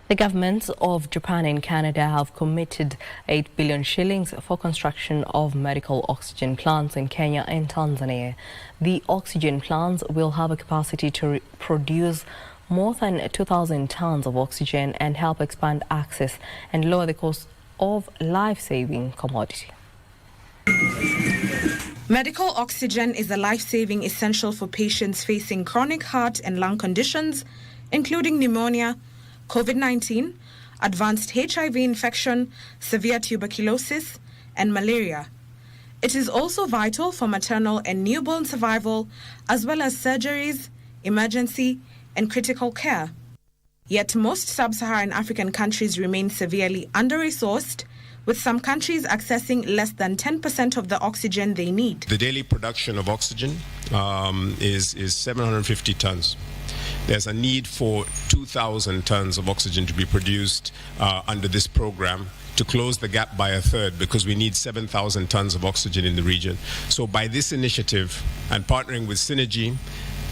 The governments of Japan and Canada have committed 8 billion shillings for construction of medical oxygen plants in Kenya and Tanzania. The oxygen plants will have a capacity to produce more than 2,000 tons of oxygen and help expand access and lower the cost of life-saving commodity. Medical oxygen is a life-saving essential for patients facing chronic heart and lung conditions, including pneumonia, COVID-19, advanced HIV infection, severe tuberculosis, and malaria. It is also vital for maternal and newborn survival, as well as surgeries, emergency, and critical care. Yet most sub-Saharan African countries remain severely under-resourced, with some countries accessing less than 10% of the oxygen they need. The daily production of oxygen is 750 tons. There's a need for 2,000 tons of oxygen to be produced under this program to close the gap by a third, because we need 7,000 tons of oxygen in the region. So by this initiative and partnering with Synergy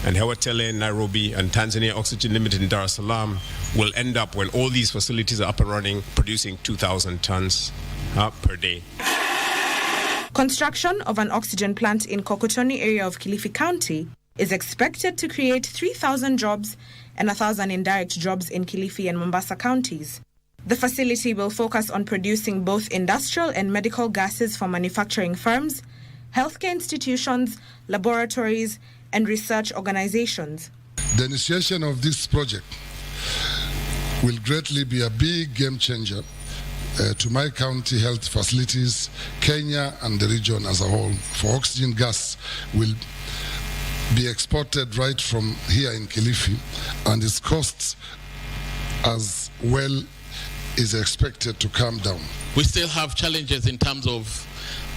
and Hewatele in Nairobi and Tanzania Oxygen Limited in Dar es Salaam, will end up, when all these facilities are up and running, producing 2,000 tons per day. Construction of an oxygen plant in Kokotoni area of Kilifi County is expected to create 3,000 jobs and 1,000 indirect jobs in Kilifi and Mombasa counties. The facility will focus on producing both industrial and medical gases for manufacturing firms, healthcare institutions, laboratories, and research organizations. The initiation of this project will greatly be a big game changer to my county health facilities, Kenya and the region as a whole. For oxygen gas will be exported right from here in Kilifi, and its costs as well is expected to come down. We still have challenges in terms of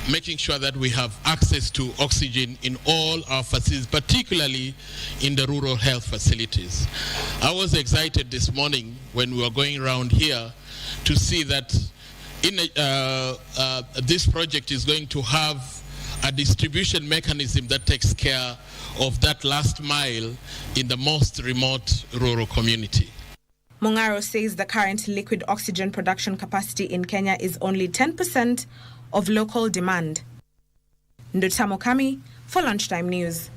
making sure that we have access to oxygen in all our facilities, particularly in the rural health facilities. I was excited this morning when we were going around here to see that this project is going to have a distribution mechanism that takes care of that last mile in the most remote rural community. Mungaro says the current liquid oxygen production capacity in Kenya is only 10% of local demand. Ndotamo Kami for Lunchtime News.